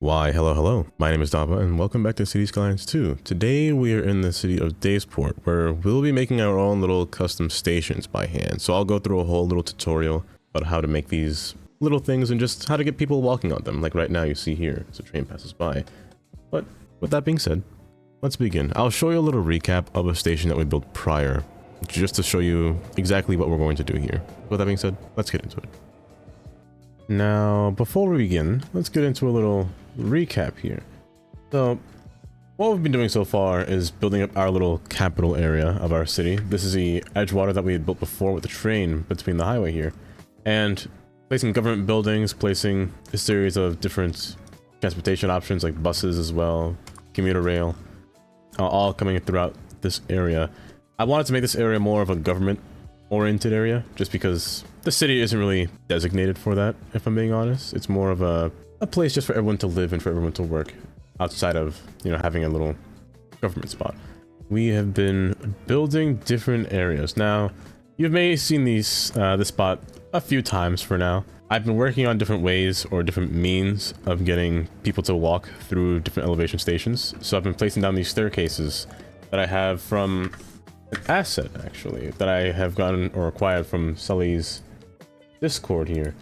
Why, hello. My name is Dava, and welcome back to City Skylines 2. Today we are in the city of Davesport, where we'll be making our own little custom stations by hand. So I'll go through a whole little tutorial about how to make these little things and just how to get people walking on them. Like right now you see here, as a train passes by. But with that being said, let's begin. I'll show you a little recap of a station that we built prior, just to show you exactly what we're going to do here. With that being said, let's get into it. Now, before we begin, let's get into a little recap here. So, what we've been doing so far is building up our little capital area of our city. This is the Edgewater that we had built before with the train between the highway here. And placing government buildings, placing a series of different transportation options like buses as well, commuter rail, all coming throughout this area. I wanted to make this area more of a government-oriented area, just because the city isn't really designated for that, if I'm being honest. It's more of a place just for everyone to live and for everyone to work outside of, having a little government spot. We have been building different areas. Now, you may have seen this spot a few times for now. I've been working on different ways or different means of getting people to walk through different elevation stations. So I've been placing down these staircases that I have from an asset, actually, that I have gotten or acquired from Sully's Discord here.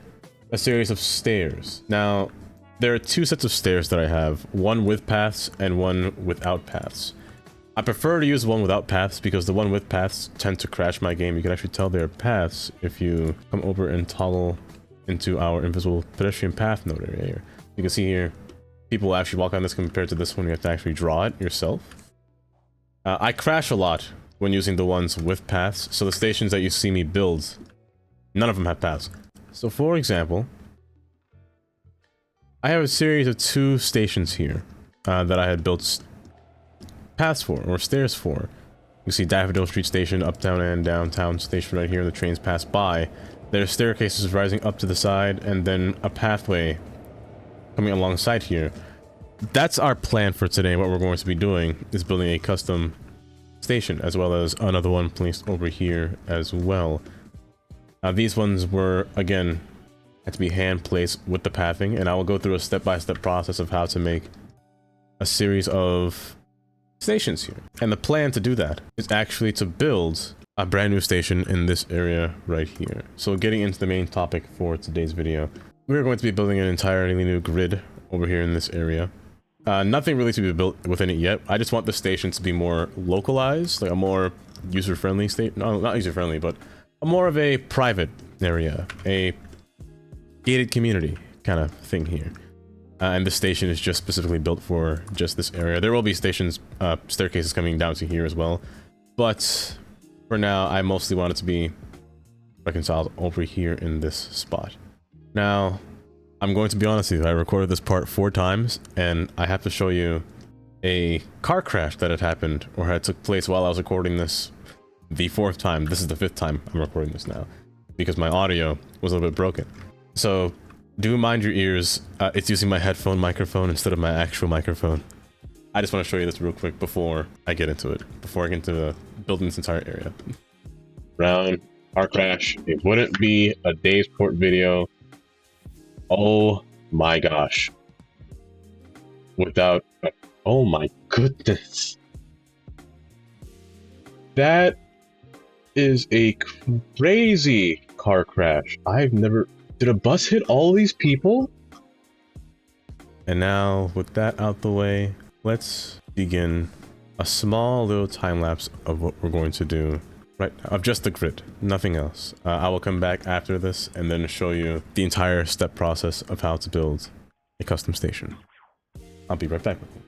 A series of stairs. Now, there are two sets of stairs that I have, one with paths and one without paths. I prefer to use one without paths because the one with paths tend to crash my game. You can actually tell they're paths if you come over and toggle into our invisible pedestrian path node area here. You can see here, people actually walk on this compared to this one. You have to actually draw it yourself. I crash a lot when using the ones with paths, so the stations that you see me build, none of them have paths. So for example, I have a series of two stations here that I had built paths for, or stairs for. You see Daffodil Street Station, uptown and downtown station right here, the trains pass by. There's staircases rising up to the side, and then a pathway coming alongside here. That's our plan for today. What we're going to be doing is building a custom station, as well as another one placed over here as well. These ones were, again, had to be hand placed with the pathing, and I will go through a step-by-step process of how to make a series of stations here. And the plan to do that is actually to build a brand new station in this area right here. So getting into the main topic for today's video, we're going to be building an entirely new grid over here in this area. Nothing really to be built within it yet. I just want the station to be more localized, like a more user-friendly state. No, not user-friendly, but a more of a private area, a gated community kind of thing here. And the station is just specifically built for just this area. There will be stations, staircases coming down to here as well. But for now, I mostly want it to be reconciled over here in this spot. Now, I'm going to be honest with you, I recorded this part 4 times, and I have to show you a car crash that had happened, or had took place while I was recording this the 4th time. This is the 5th time I'm recording this now, because my audio was a little bit broken. So, do mind your ears. It's using my headphone microphone instead of my actual microphone. I just want to show you this real quick before I get into it, before I get into building this entire area. Round car crash. It wouldn't be a Davesport video. Oh my gosh. Without... Oh my goodness. That is a crazy car crash. I've never... Did a bus hit all these people? And now, with that out the way, let's begin a small little time lapse of what we're going to do right now, of just the grid, nothing else. I will come back after this and then show you the entire step process of how to build a custom station. I'll be right back with you.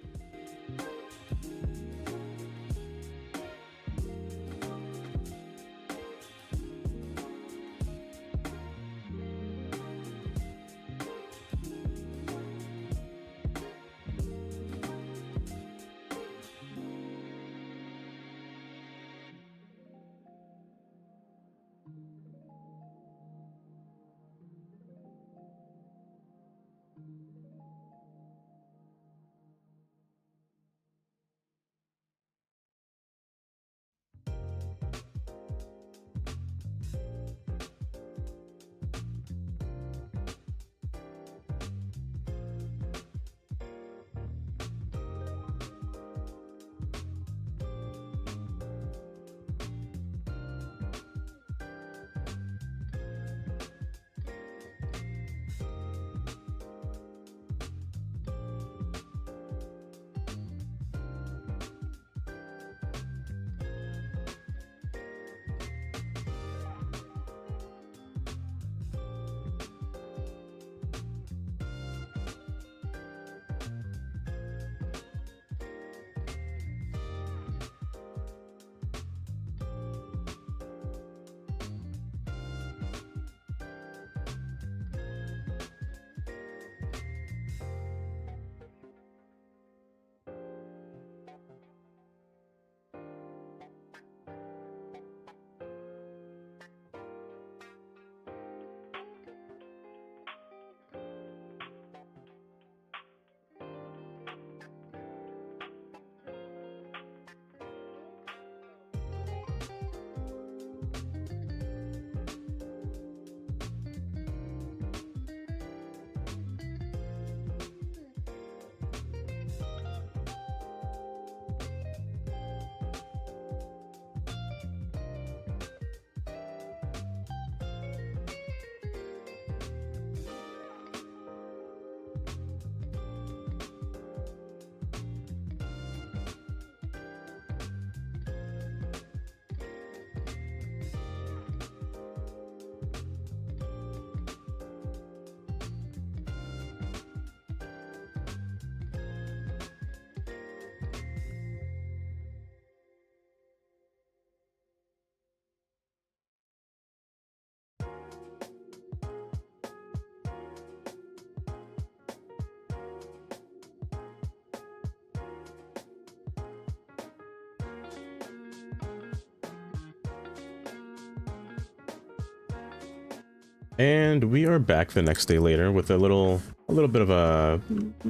And we are back the next day later with a little bit of a,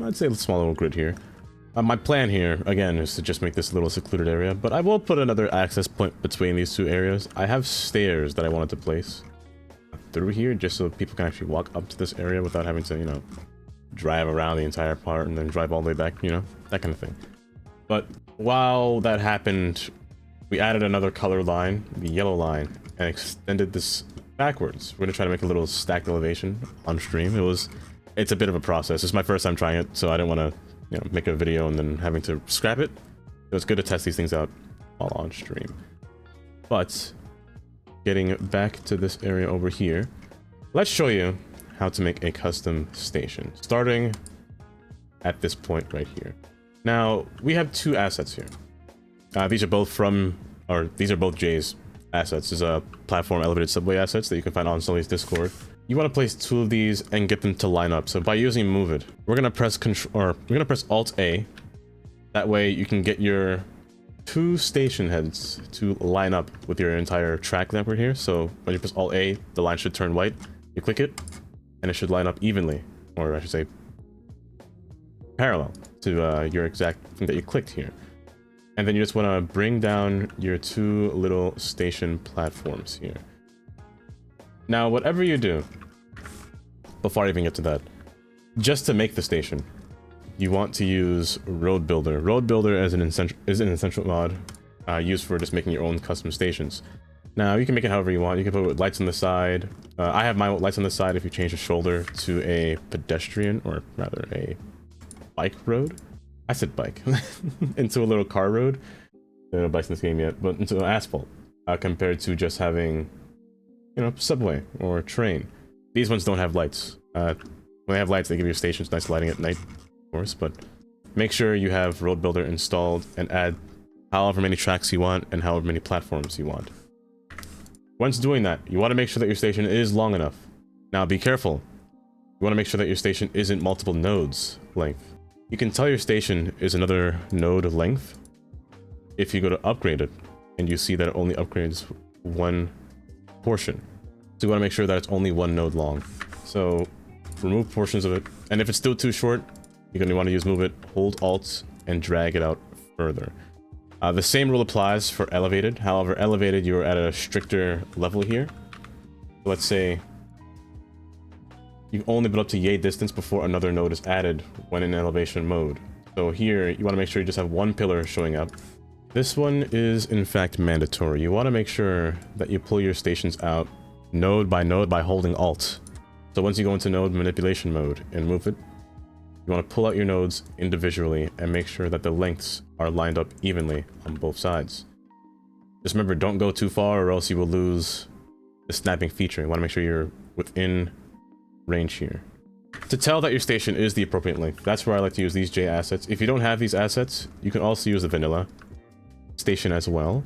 I'd say a small little grid here. My plan here, again, is to just make this little secluded area, but I will put another access point between these two areas. I have stairs that I wanted to place through here just so people can actually walk up to this area without having to, you know, drive around the entire part and then drive all the way back, you know, that kind of thing. But while that happened, we added another color line, the yellow line, and extended this backwards. We're gonna try to make a little stacked elevation on stream. It's a bit of a process. It's my first time trying it, so I didn't want to, you know, make a video and then having to scrap it. So it's good to test these things out all on stream. But getting back to this area over here, let's show you how to make a custom station, starting at this point right here. Now, we have two assets here. These are both Jay's assets. These are platform elevated subway assets that you can find on Sully's Discord. You want to place two of these and get them to line up. So by using Move It, we're gonna press Alt A. That way you can get your two station heads to line up with your entire track lamp right here. So when you press Alt A, the line should turn white. You click it, and it should line up evenly, or I should say parallel to your exact thing that you clicked here. And then you just want to bring down your two little station platforms here. Now, whatever you do, before I even get to that, just to make the station, you want to use Road Builder. Road Builder is an essential mod used for just making your own custom stations. Now, you can make it however you want. You can put it with lights on the side. I have my lights on the side if you change the shoulder to a pedestrian, or rather a bike road. I said bike. Into a little car road. There are no bikes in this game yet, but into asphalt. Compared to just having, you know, subway or train. These ones don't have lights. When they have lights, they give you stations, nice lighting at night, of course, but make sure you have Road Builder installed and add however many tracks you want and however many platforms you want. Once doing that, you want to make sure that your station is long enough. Now be careful. You want to make sure that your station isn't multiple nodes length. You can tell your station is another node length if you go to upgrade it and you see that it only upgrades one portion. So you want to make sure that it's only one node long. So remove portions of it, and if it's still too short, you're going to want to use Move It, hold Alt, and drag it out further. The same rule applies for elevated. However, elevated, you're at a stricter level here. Let's say you only put up to yay distance before another node is added when in elevation mode. So here, you want to make sure you just have one pillar showing up. This one is in fact mandatory. You want to make sure that you pull your stations out node by holding Alt. So once you go into node manipulation mode and Move It, you want to pull out your nodes individually and make sure that the lengths are lined up evenly on both sides. Just remember, don't go too far or else you will lose the snapping feature. You want to make sure you're within range here. To tell that your station is the appropriate length, that's where I like to use these J assets. If you don't have these assets, you can also use the vanilla station as well.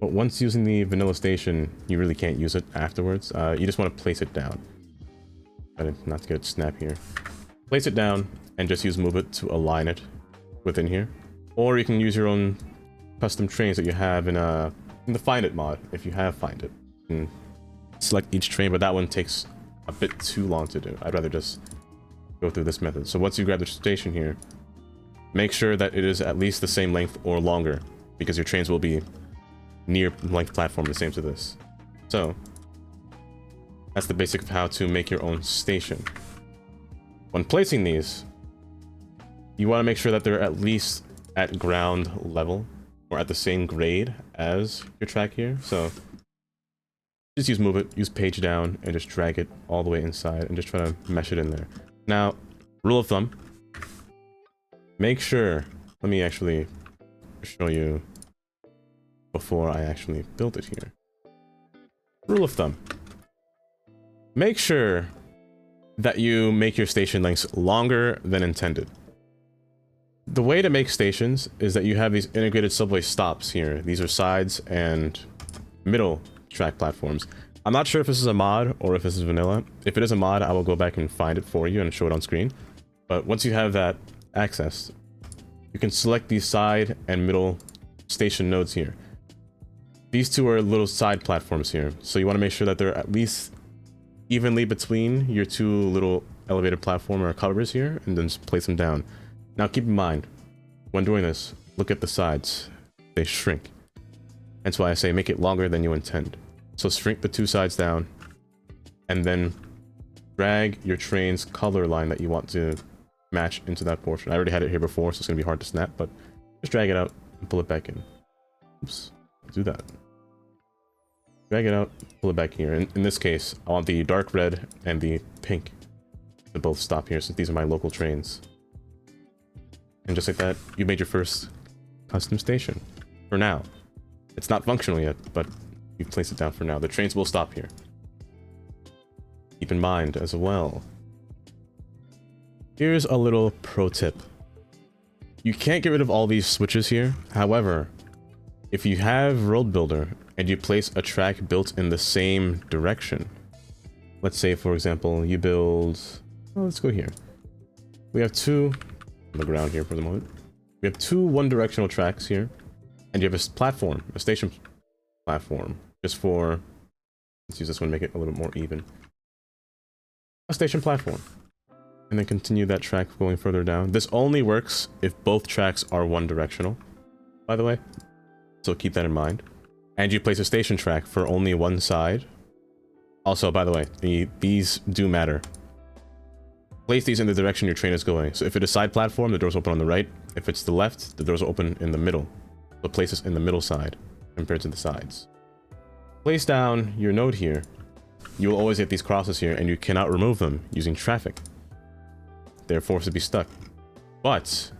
But once using the vanilla station, you really can't use it afterwards. You just want to place it down. Try not to get it snap here. Place it down and just use Move It to align it within here. Or you can use your own custom trains that you have in the Find It mod, if you have Find It. You can select each train, but that one takes a bit too long to do. I'd rather just go through this method. So once you grab the station here, make sure that it is at least the same length or longer, because your trains will be near length platform the same to this. So that's the basic of how to make your own station. When placing these, you want to make sure that they're at least at ground level or at the same grade as your track here. So just use Move It, use Page Down, and just drag it all the way inside and just try to mesh it in there. Now, rule of thumb, make sure, let me actually show you before I actually build it here. Rule of thumb, make sure that you make your station lengths longer than intended. The way to make stations is that you have these integrated subway stops here. These are sides and middle track platforms. I'm not sure if this is a mod or if this is vanilla. If it is a mod, I will go back and find it for you and show it on screen. But once you have that access, you can select these side and middle station nodes here. These two are little side platforms here, so you want to make sure that they're at least evenly between your two little elevated platform or covers here, and then just place them down. Now keep in mind, when doing this, look at the sides. They shrink. That's why I say make it longer than you intend. So shrink the two sides down, and then drag your train's color line that you want to match into that portion. I already had it here before, so it's going to be hard to snap, but just drag it out and pull it back in. Oops, do that. Drag it out, pull it back here. In this case, I want the dark red and the pink to both stop here, since these are my local trains. And just like that, you made your first custom station. For now. It's not functional yet, but you place it down for now. The trains will stop here. Keep in mind as well. Here's a little pro tip. You can't get rid of all these switches here. However, if you have Road Builder and you place a track built in the same direction, let's say, for example, you build... Oh, let's go here. We have two... on the ground here for the moment. We have two one-directional tracks here. And you have a platform, a station platform, just for... Let's use this one to make it a little bit more even. A station platform. And then continue that track going further down. This only works if both tracks are one-directional, by the way. So keep that in mind. And you place a station track for only one side. Also, by the way, these do matter. Place these in the direction your train is going. So if it's a side platform, the doors open on the right. If it's the left, the doors open in the middle. So place this in the middle side compared to the sides. Place down your node here. You will always get these crosses here, and you cannot remove them using traffic. They're forced to be stuck. But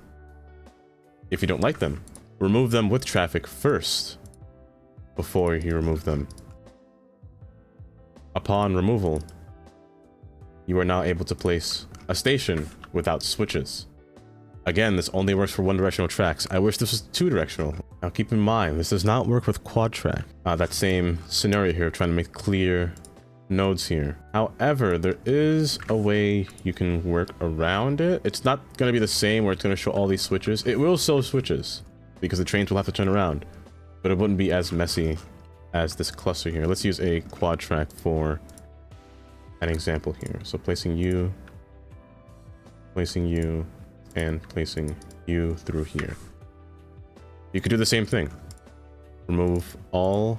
if you don't like them, remove them with traffic first before you remove them. Upon removal, you are now able to place a station without switches. Again, this only works for one-directional tracks. I wish this was two-directional. Now keep in mind, this does not work with quad track. That same scenario here, trying to make clear nodes here. However, there is a way you can work around it. It's not going to be the same where it's going to show all these switches. It will show switches because the trains will have to turn around, but it wouldn't be as messy as this cluster here. Let's use a quad track for an example here. So placing you, and placing you through here. You could do the same thing. Remove all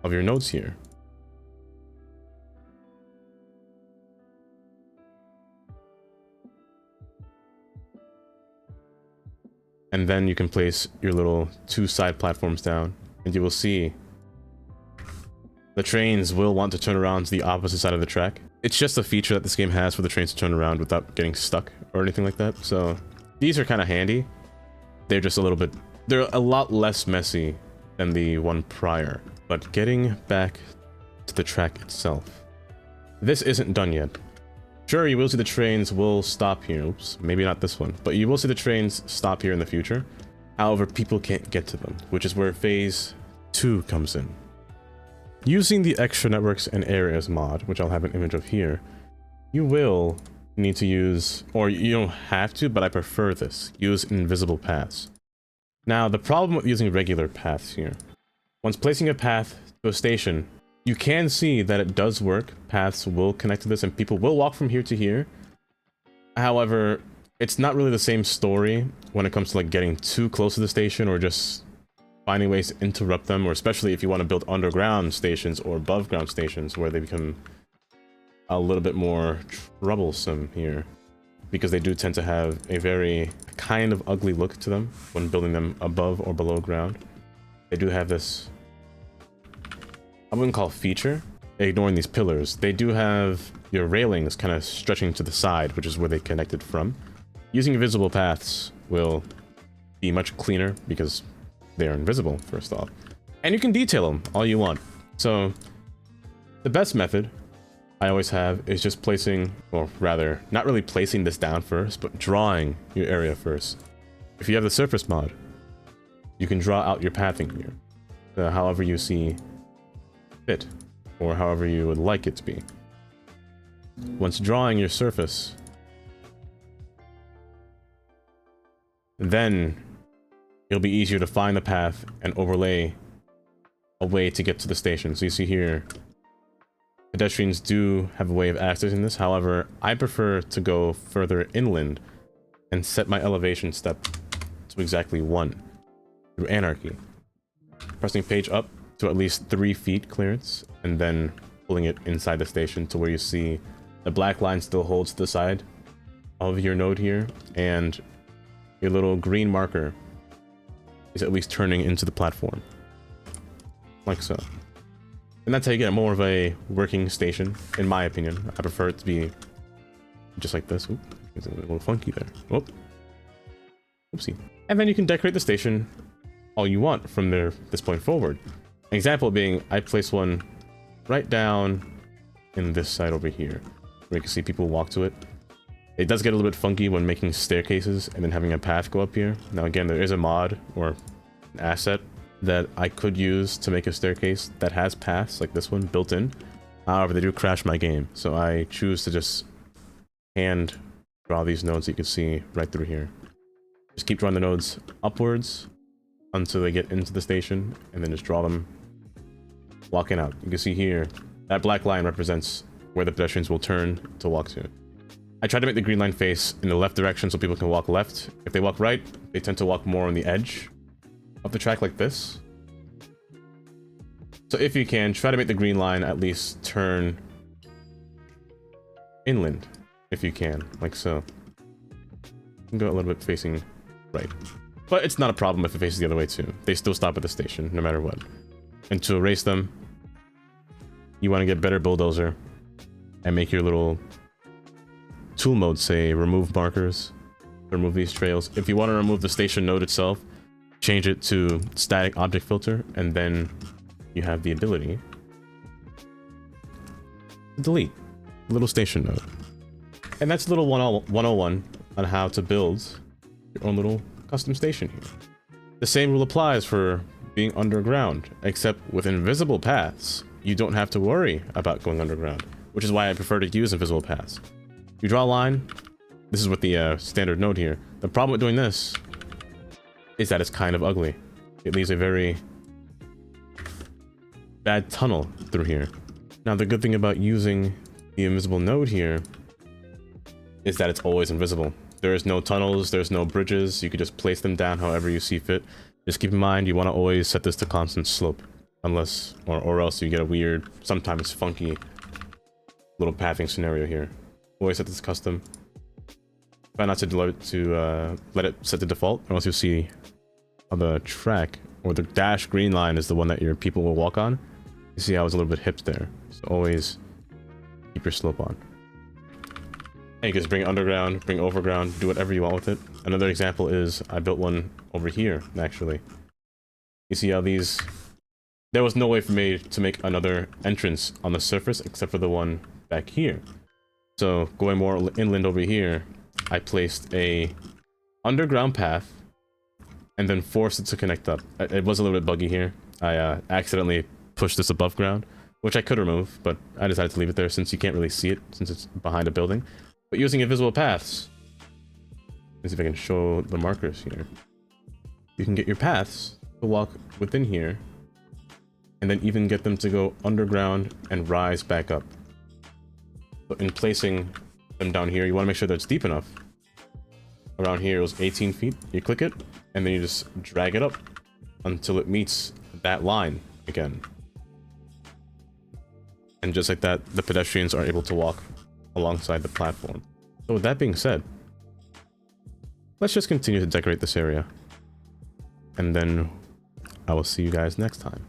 of your nodes here. And then you can place your little two side platforms down, and you will see the trains will want to turn around to the opposite side of the track. It's just a feature that this game has for the trains to turn around without getting stuck or anything like that. So these are kind of handy. They're just a little bit... They're a lot less messy than the one prior. But getting back to the track itself. This isn't done yet. Sure, you will see the trains will stop here. Oops, maybe not this one. But you will see the trains stop here in the future. However, people can't get to them, which is where phase 2 comes in. Using the extra networks and areas mod, which I'll have an image of here, you will need to use, or you don't have to, but I prefer this, use invisible paths. Now, the problem with using regular paths here, once placing a path to a station, you can see that it does work. Paths will connect to this and people will walk from here to here. However, it's not really the same story when it comes to like getting too close to the station or just finding ways to interrupt them, or especially if you want to build underground stations or above ground stations where they become a little bit more troublesome here, because they do tend to have a very kind of ugly look to them when building them above or below ground. They do have this, I wouldn't call it feature, ignoring these pillars. They do have your railings kind of stretching to the side, which is where they connected from. Using invisible paths will be much cleaner because they are invisible, first off. And you can detail them all you want. So the best method I always have is just placing, or rather, not really placing this down first, but drawing your area first. If you have the surface mod, you can draw out your pathing here, however you see fit, or however you would like it to be. Once drawing your surface, then it'll be easier to find the path and overlay a way to get to the station. So you see here, pedestrians do have a way of accessing this. However, I prefer to go further inland and set my elevation step to exactly 1 through anarchy. Pressing page up to at least 3 feet clearance, and then pulling it inside the station to where you see the black line still holds to the side of your node here, and your little green marker is at least turning into the platform. Like so. And that's how you get more of a working station, in my opinion. I prefer it to be just like this. Oop, it's a little funky there. Oop. Oopsie. And then you can decorate the station all you want from this point forward. An example being, I place one right down in this side over here, where you can see people walk to it. It does get a little bit funky when making staircases and then having a path go up here. Now again, there is a mod or an asset that I could use to make a staircase that has paths like this one built in. However, they do crash my game, so I choose to just hand draw these nodes that you can see right through here. Just keep drawing the nodes upwards until they get into the station, and then just draw them walking out. You can see here, that black line represents where the pedestrians will turn to walk to. I try to make the green line face in the left direction so people can walk left. If they walk right, they tend to walk more on the edge of the track like this. So if you can, try to make the green line at least turn inland, if you can, like so. You can go a little bit facing right. But it's not a problem if it faces the other way too. They still stop at the station, no matter what. And to erase them, you want to get better bulldozer and make your little tool mode say remove markers, remove these trails. If you want to remove the station node itself, change it to static object filter, and then you have the ability to delete a little station node. And that's a little 101 on how to build your own little custom station here. The same rule applies for being underground, except with invisible paths, you don't have to worry about going underground, which is why I prefer to use invisible paths. You draw a line. This is with the standard node here. The problem with doing this is that it's kind of ugly. It leaves a very bad tunnel through here. Now, the good thing about using the invisible node here is that it's always invisible. There's no tunnels, there's no bridges. You can just place them down however you see fit. Just keep in mind, you want to always set this to constant slope, unless, or else you get a weird, sometimes funky little pathing scenario here. Always set this custom. Try not to let it set to default, or else you'll see on the track, or the dash green line is the one that your people will walk on. You see how it's a little bit hipped there. So always keep your slope on. And you can just bring it underground, bring overground, do whatever you want with it. Another example is I built one over here, actually. You see how these... There was no way for me to make another entrance on the surface except for the one back here. So going more inland over here, I placed a underground path and then forced it to connect up. It was a little bit buggy here. I accidentally pushed this above ground, which I could remove, but I decided to leave it there since you can't really see it since it's behind a building. But using invisible paths, let's see if I can show the markers here. You can get your paths to walk within here, and then even get them to go underground and rise back up. But in placing them down here, you want to make sure that it's deep enough. Around here it was 18 feet. You click it, and then you just drag it up until it meets that line again. And just like that, the pedestrians are able to walk alongside the platform. So with that being said, let's just continue to decorate this area. And then I will see you guys next time.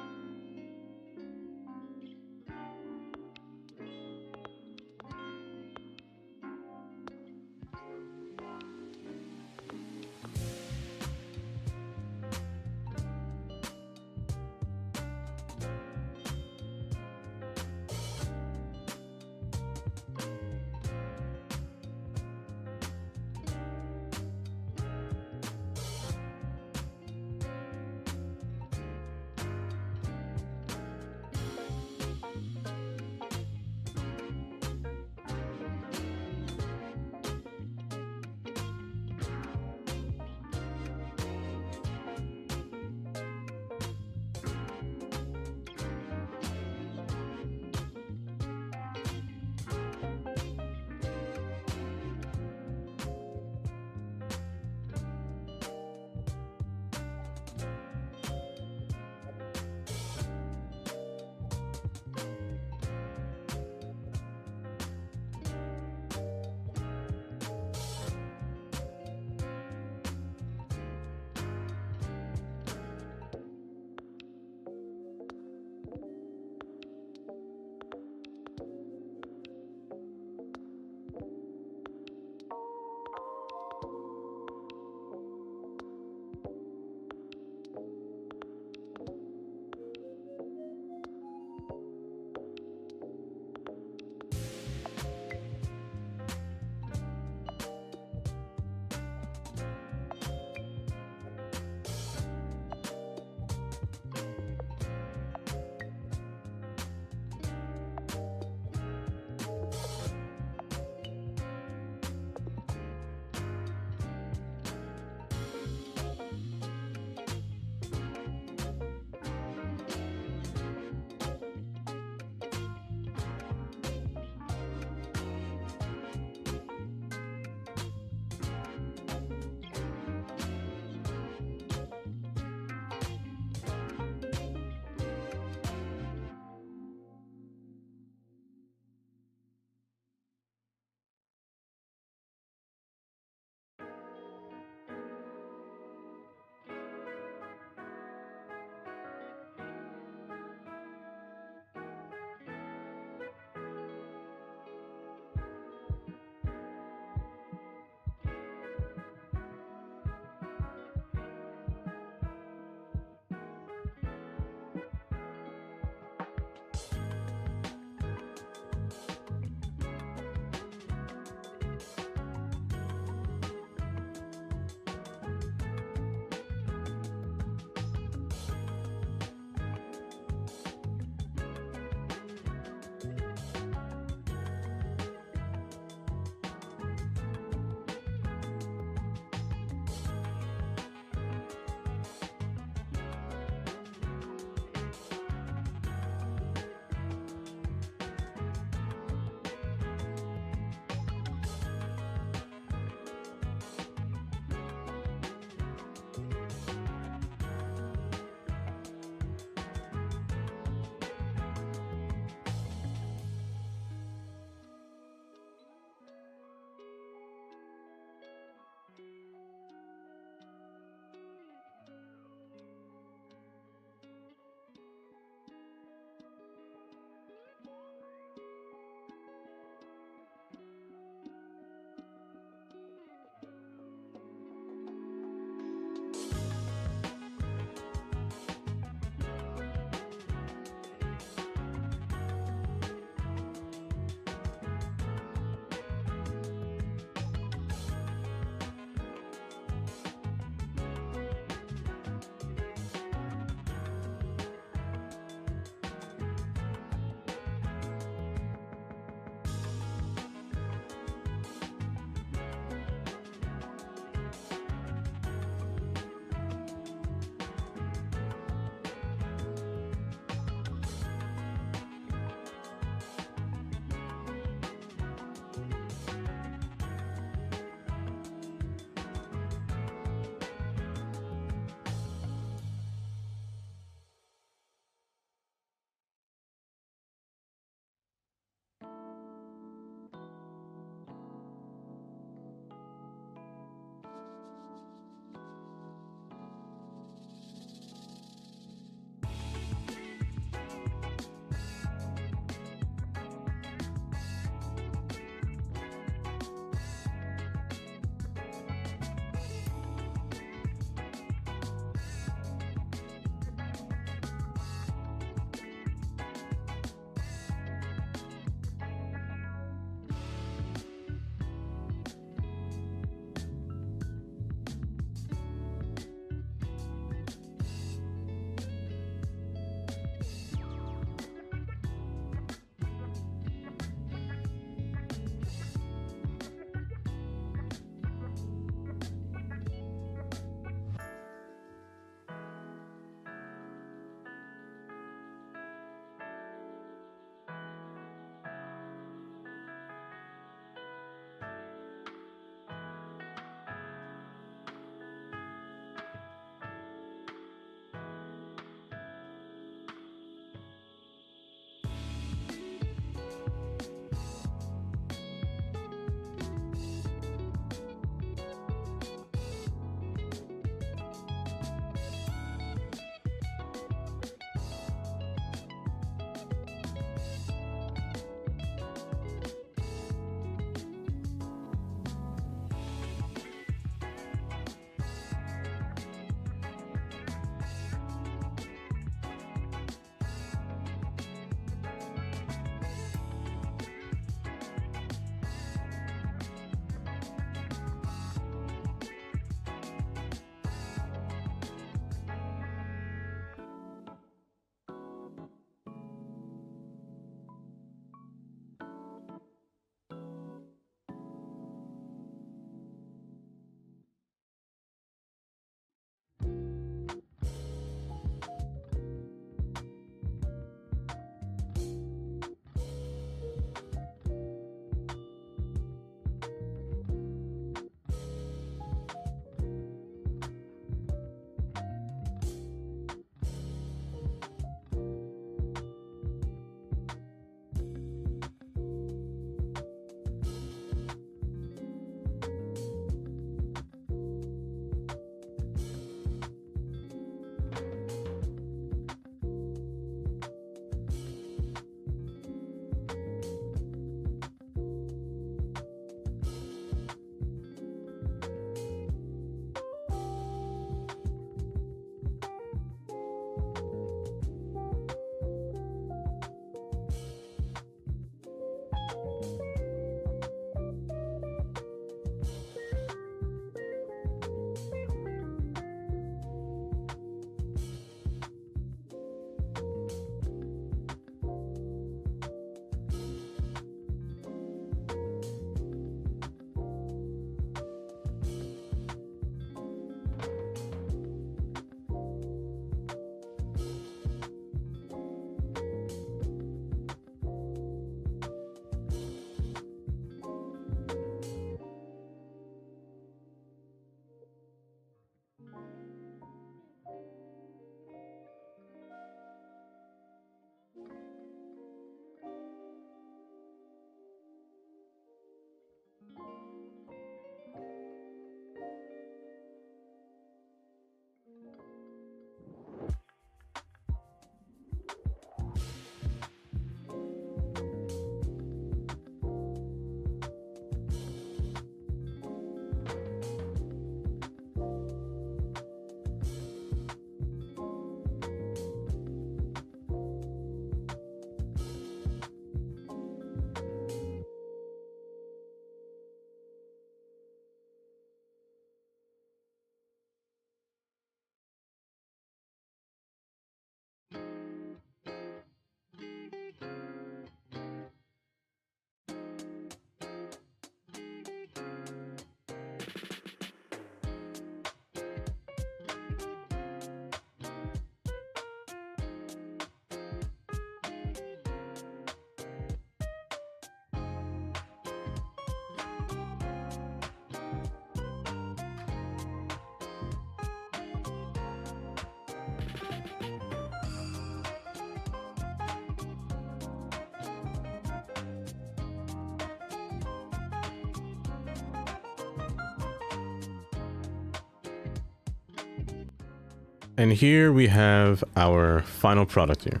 And here we have our final product here.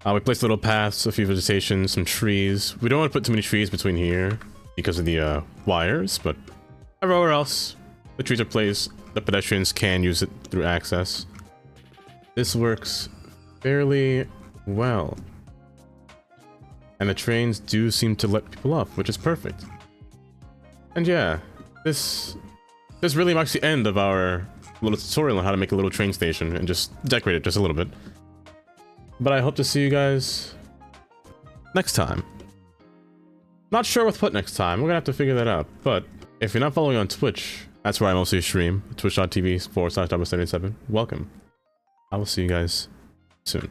We placed little paths, a few vegetation, some trees. We don't want to put too many trees between here because of the wires, but everywhere else, the trees are placed. The pedestrians can use it through access. This works fairly well. And the trains do seem to let people off, which is perfect. And yeah, this really marks the end of our little tutorial on how to make a little train station and just decorate it just a little bit. But I hope to see you guys next time. Not sure what to put next time. We're gonna have to figure that out. But if you're not following on Twitch, that's where I mostly stream. Twitch.tv/Davesport. Welcome. I will see you guys soon.